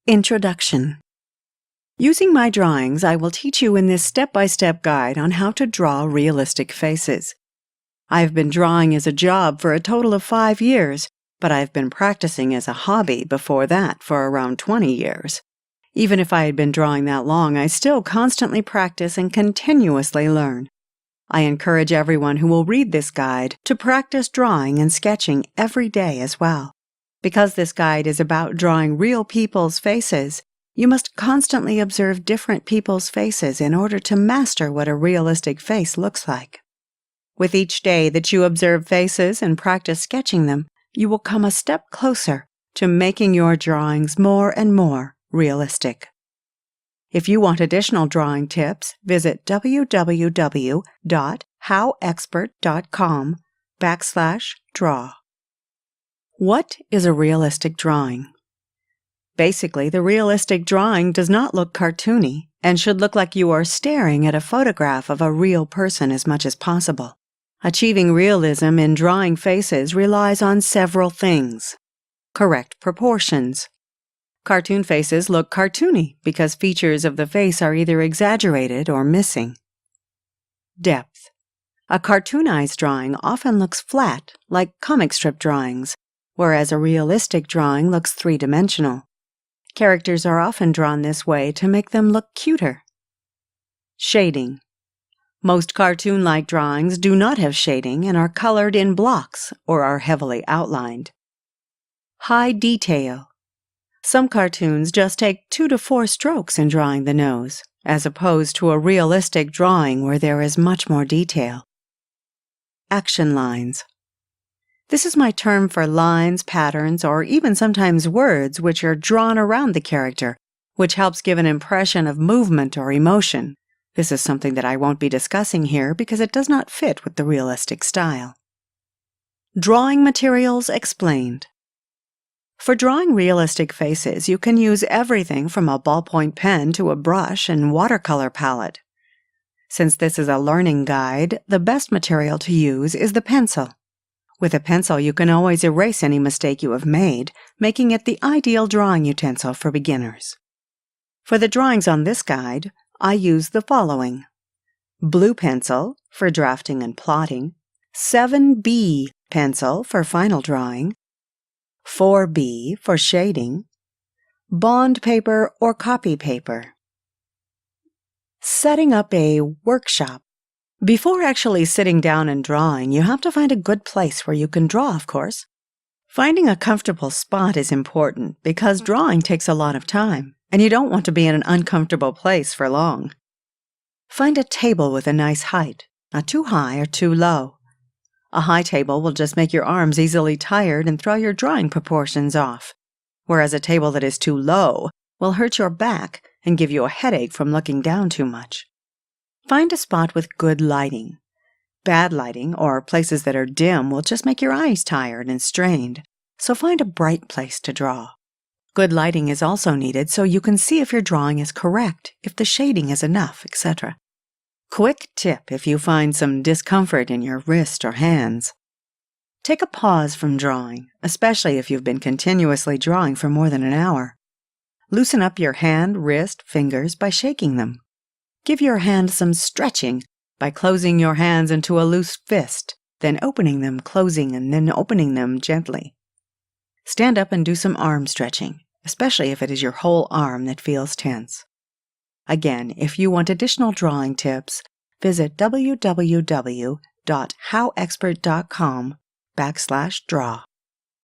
Introduction. Using my drawings, I will teach you in this step-by-step guide on how to draw realistic faces. I've been drawing as a job for a total of 5 years, but I've been practicing as a hobby before that for around 20 years. Even if I had been drawing that long, I still constantly practice and continuously learn. I encourage everyone who will read this guide to practice drawing and sketching every day as well. Because this guide is about drawing real people's faces, you must constantly observe different people's faces in order to master what a realistic face looks like. With each day that you observe faces and practice sketching them, you will come a step closer to making your drawings more and more realistic. If you want additional drawing tips, visit www.howexpert.com/draw. What is a realistic drawing? Basically, the realistic drawing does not look cartoony and should look like you are staring at a photograph of a real person as much as possible. Achieving realism in drawing faces relies on several things. Correct proportions. Cartoon faces look cartoony because features of the face are either exaggerated or missing. Depth. A cartoonized drawing often looks flat, like comic strip drawings, whereas a realistic drawing looks three-dimensional. Characters are often drawn this way to make them look cuter. Shading. Most cartoon-like drawings do not have shading and are colored in blocks or are heavily outlined. High detail. Some cartoons just take 2 to 4 strokes in drawing the nose, as opposed to a realistic drawing where there is much more detail. Action lines. This is my term for lines, patterns, or even sometimes words which are drawn around the character, which helps give an impression of movement or emotion. This is something that I won't be discussing here because it does not fit with the realistic style. Drawing materials explained. For drawing realistic faces, you can use everything from a ballpoint pen to a brush and watercolor palette. Since this is a learning guide, the best material to use is the pencil. With a pencil, you can always erase any mistake you have made, making it the ideal drawing utensil for beginners. For the drawings on this guide, I use the following: blue pencil for drafting and plotting, 7B pencil for final drawing, 4B for shading, bond paper or copy paper. Setting up a workshop. Before actually sitting down and drawing, you have to find a good place where you can draw, of course. Finding a comfortable spot is important because drawing takes a lot of time, and you don't want to be in an uncomfortable place for long. Find a table with a nice height, not too high or too low. A high table will just make your arms easily tired and throw your drawing proportions off, whereas a table that is too low will hurt your back and give you a headache from looking down too much. Find a spot with good lighting. Bad lighting, or places that are dim, will just make your eyes tired and strained, so find a bright place to draw. Good lighting is also needed so you can see if your drawing is correct, if the shading is enough, etc. Quick tip if you find some discomfort in your wrist or hands. Take a pause from drawing, especially if you've been continuously drawing for more than an hour. Loosen up your hand, wrist, fingers by shaking them. Give your hand some stretching by closing your hands into a loose fist, then opening them, closing, and then opening them gently. Stand up and do some arm stretching, especially if it is your whole arm that feels tense. Again, if you want additional drawing tips, visit www.howexpert.com/draw.